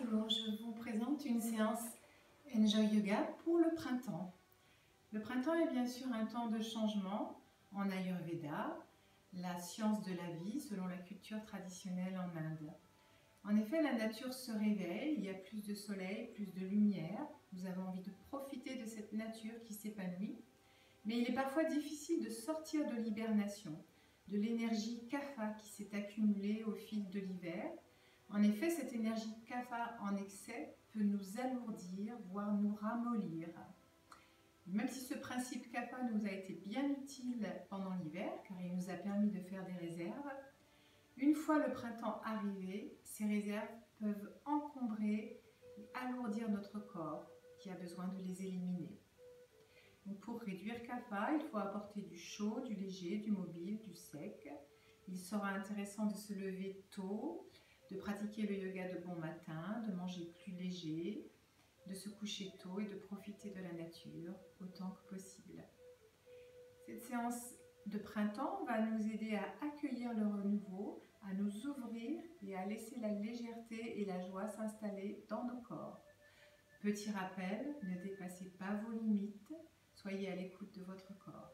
Bonjour, je vous présente une séance Enjoy Yoga pour le printemps. Le printemps est bien sûr un temps de changement en Ayurveda, la science de la vie selon la culture traditionnelle en Inde. En effet, la nature se réveille, il y a plus de soleil, plus de lumière. Nous avons envie de profiter de cette nature qui s'épanouit. Mais il est parfois difficile de sortir de l'hibernation, de l'énergie kapha qui s'est accumulée au fil de l'hiver. En effet, cette énergie kapha en excès peut nous alourdir, voire nous ramollir. Même si ce principe kapha nous a été bien utile pendant l'hiver, car il nous a permis de faire des réserves, une fois le printemps arrivé, ces réserves peuvent encombrer et alourdir notre corps, qui a besoin de les éliminer. Donc pour réduire kapha, il faut apporter du chaud, du léger, du mobile, du sec. Il sera intéressant de se lever tôt, de pratiquer le yoga de bon matin, de manger plus léger, de se coucher tôt et de profiter de la nature autant que possible. Cette séance de printemps va nous aider à accueillir le renouveau, à nous ouvrir et à laisser la légèreté et la joie s'installer dans nos corps. Petit rappel, ne dépassez pas vos limites, soyez à l'écoute de votre corps.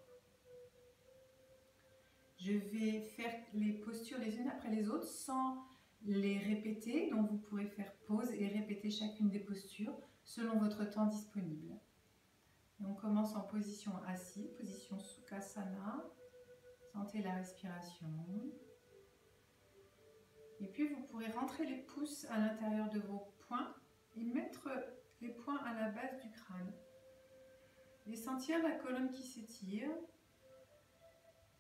Je vais faire les postures les unes après les autres sans les répéter, donc vous pourrez faire pause et répéter chacune des postures selon votre temps disponible. Et on commence en position assise, position Sukhasana. Sentez la respiration. Et puis vous pourrez rentrer les pouces à l'intérieur de vos poings et mettre les poings à la base du crâne. Et sentir la colonne qui s'étire,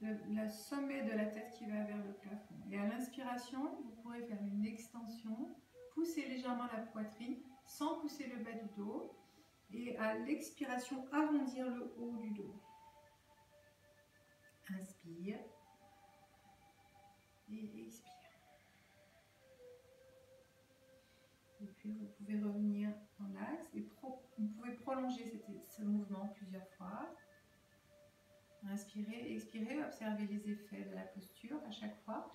le sommet de la tête qui va vers le plafond. Et à l'inspiration, vous pourrez faire une extension, pousser légèrement la poitrine sans pousser le bas du dos. Et à l'expiration, arrondir le haut du dos. Inspire et expire. Et puis vous pouvez revenir dans l'axe et vous pouvez prolonger ce mouvement plusieurs fois. Inspirez, expirez, observez les effets de la posture à chaque fois.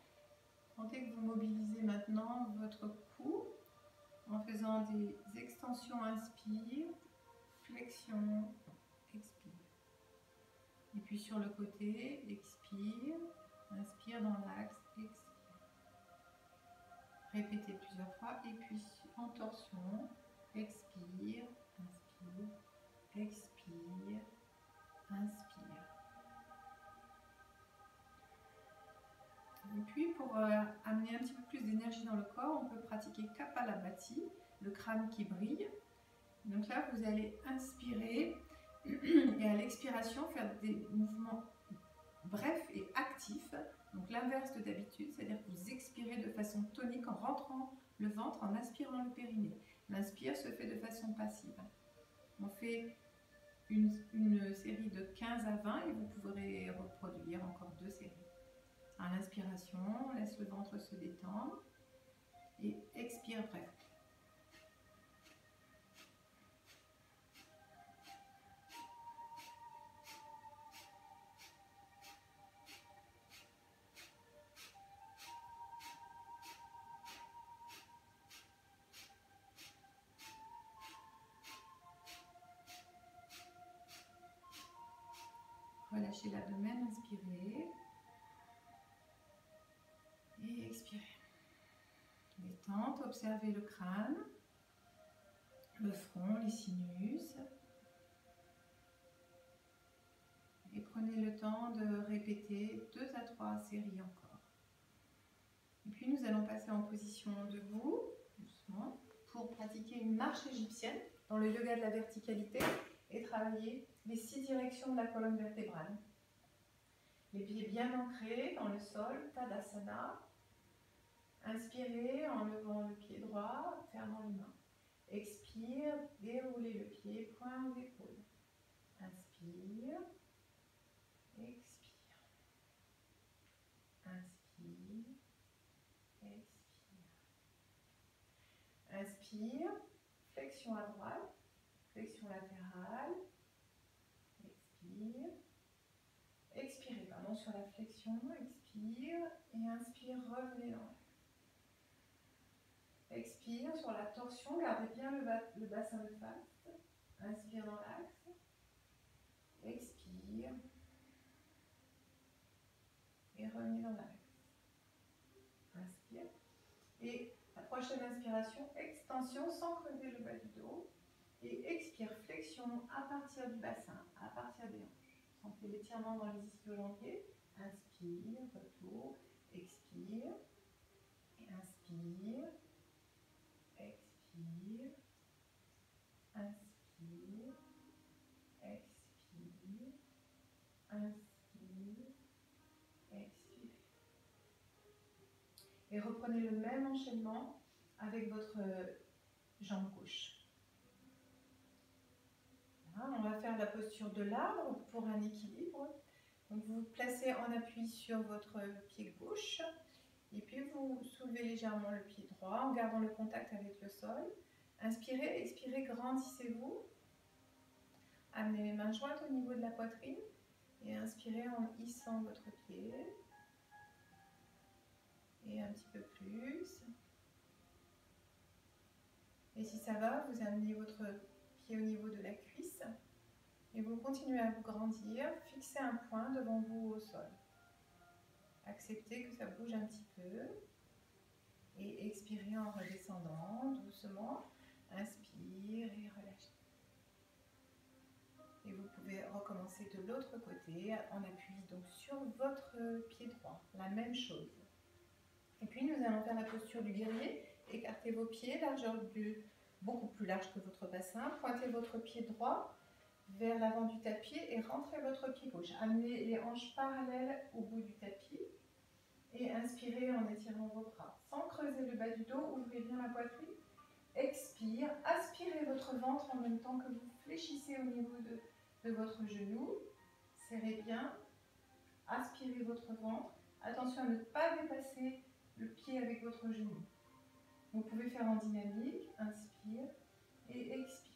Sentez que vous mobilisez maintenant votre cou en faisant des extensions, inspire, flexion, expire. Et puis sur le côté, expire, inspire dans l'axe, expire. Répétez plusieurs fois et puis en torsion, expire, inspire, expire, inspire. Et puis pour amener un petit peu plus d'énergie dans le corps, on peut pratiquer Kapalabhati, le crâne qui brille. Donc là, vous allez inspirer et à l'expiration, faire des mouvements brefs et actifs. Donc l'inverse de d'habitude, c'est-à-dire que vous expirez de façon tonique en rentrant le ventre, en aspirant le périnée. L'inspire se fait de façon passive. On fait une série de 15 à 20 et vous pourrez reproduire encore 2 séries. À l'inspiration, on laisse le ventre se détendre et expire bref. Relâchez l'abdomen, inspirez. Et expirez. Détente, observez le crâne, le front, les sinus. Et prenez le temps de répéter 2 à 3 séries encore. Et puis nous allons passer en position debout, doucement, pour pratiquer une marche égyptienne dans le yoga de la verticalité et travailler les 6 directions de la colonne vertébrale. Les pieds bien ancrés dans le sol, Tadasana. Inspirez en levant le pied droit, fermant les mains. Expire, déroulez le pied, poing aux épaules. Inspire, expire. Inspire, expire. Inspire, flexion à droite, flexion latérale. Expire. Expirez, pardon, sur la flexion, expire et inspire, revenez dans l'air. Expire sur la torsion, gardez bien le bassin de face. Inspire dans l'axe. Expire. Et revenez dans l'axe. Inspire. Et la prochaine inspiration, extension sans creuser le bas du dos. Et expire, flexion à partir du bassin, à partir des hanches. Sentez l'étirement dans les ischio-jambiers. Inspire, retour. Expire. Et inspire. Expire. Inspire. Expire. Inspire. Expire. Et reprenez le même enchaînement avec votre jambe gauche. Voilà, on va faire la posture de l'arbre pour un équilibre. Donc vous vous placez en appui sur votre pied gauche et puis vous soulevez légèrement le pied droit en gardant le contact avec le sol. Inspirez, expirez, grandissez-vous. Amenez les mains jointes au niveau de la poitrine et inspirez en hissant votre pied. Et un petit peu plus. Et si ça va, vous amenez votre pied au niveau de la cuisse et vous continuez à vous grandir. Fixez un point devant vous au sol. Acceptez que ça bouge un petit peu et expirez en redescendant doucement. Inspire et relâchez. Et vous pouvez recommencer de l'autre côté en appui donc sur votre pied droit. La même chose. Et puis nous allons faire la posture du guerrier. Écartez vos pieds, largeur beaucoup plus large que votre bassin. Pointez votre pied droit vers l'avant du tapis et rentrez votre pied gauche. Amenez les hanches parallèles au bout du tapis. Et inspirez en étirant vos bras. Sans creuser le bas du dos, ouvrez bien la poitrine. Expire, aspirez votre ventre en même temps que vous fléchissez au niveau de votre genou. Serrez bien. Aspirez votre ventre. Attention à ne pas dépasser le pied avec votre genou. Vous pouvez faire en dynamique. Inspire et expire.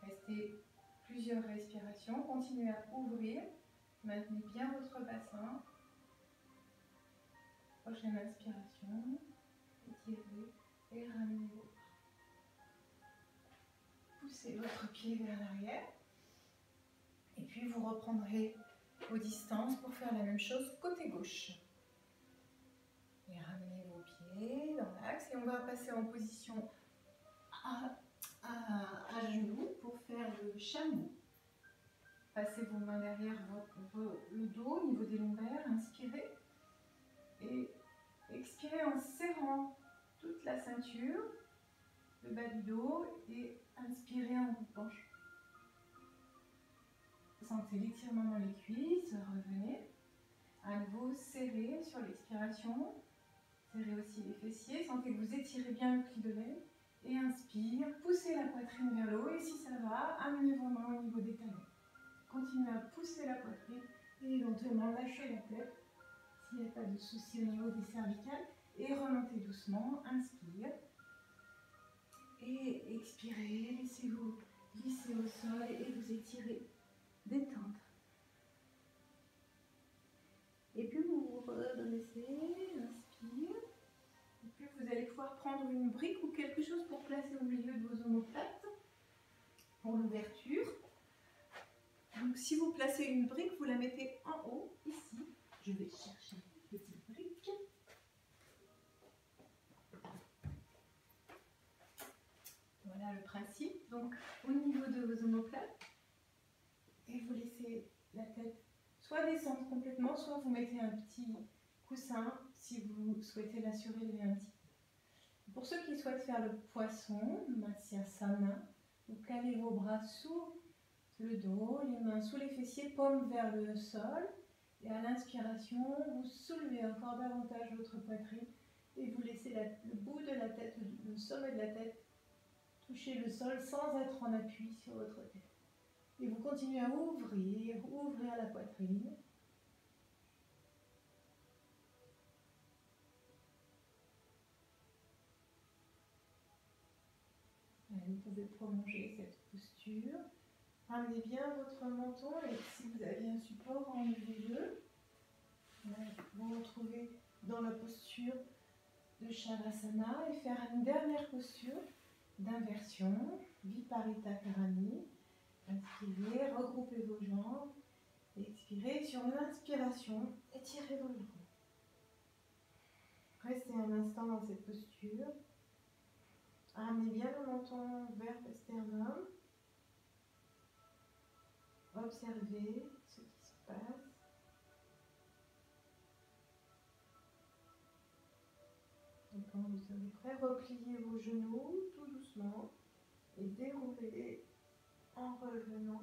Restez plusieurs respirations. Continuez à ouvrir. Maintenez bien votre bassin. Prochaine inspiration. Étirez et ramenez vos bras. Poussez votre pied vers l'arrière. Et puis vous reprendrez vos distances pour faire la même chose côté gauche. Et ramenez vos pieds dans l'axe. Et on va passer en position à genoux pour faire le chameau. Passez vos mains derrière le dos, au niveau des lombaires. Inspirez. Et expirez en serrant toute la ceinture, le bas du dos. Et inspirez en vous penchant. Sentez l'étirement dans les cuisses. Revenez. À nouveau, serrez sur l'expiration. Serrez aussi les fessiers. Sentez que vous étirez bien le pli de l'aile. Et inspire. Poussez la poitrine vers le haut. Et si ça va, amenez vos mains au niveau des talons. Continuez à pousser la poitrine et éventuellement lâcher la tête s'il n'y a pas de souci au niveau des cervicales. Et remontez doucement. Inspire. Et expirez. Laissez-vous glisser au sol et vous étirez. Détendre. Et puis vous vous redressez. Inspire. Et puis vous allez pouvoir prendre une brique ou quelque chose pour placer au milieu de vos omoplates pour l'ouverture. Donc si vous placez une brique, vous la mettez en haut, ici. Je vais chercher une petite brique. Voilà le principe. Donc au niveau de vos omoplates, et vous laissez la tête soit descendre complètement, soit vous mettez un petit coussin si vous souhaitez la surélever un petit peu. Pour ceux qui souhaitent faire le poisson, Matsya-Sana, vous calez vos bras sous le dos, les mains sous les fessiers, paumes vers le sol. Et à l'inspiration, vous soulevez encore davantage votre poitrine et vous laissez le bout de la tête, le sommet de la tête, toucher le sol sans être en appui sur votre tête. Et vous continuez à ouvrir la poitrine. Vous pouvez prolonger cette posture. Ramenez bien votre menton et si vous avez un support, enlevez-le. Vous retrouvez dans la posture de Shavasana et faire une dernière posture d'inversion, Viparita Karani. Inspirez, regroupez vos jambes. Expirez, sur l'inspiration, étirez vos jambes. Restez un instant dans cette posture. Ramenez bien le menton vers le sternum. Observez ce qui se passe. Et quand vous serez prêt, repliez vos genoux tout doucement et déroulez en revenant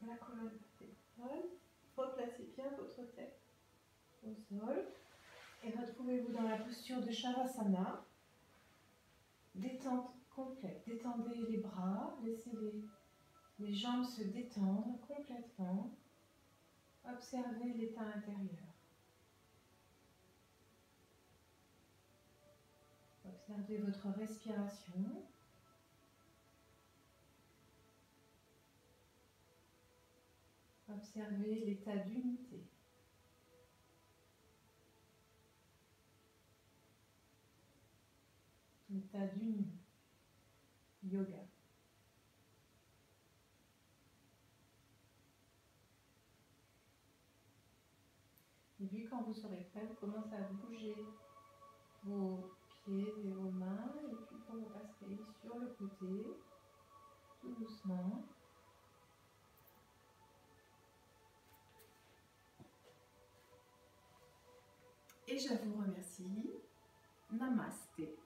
la colonne vertébrale. Replacez bien votre tête au sol et retrouvez-vous dans la posture de Shavasana. Détente complète. Détendez les bras, laissez les jambes se détendre complètement. Observez l'état intérieur. Observez votre respiration. Observez l'état d'unité. L'état d'union. Yoga. Et puis quand vous serez prêt, vous commencez à bouger vos pieds et vos mains. Et puis quand vous passerez sur le côté, tout doucement. Et je vous remercie. Namasté.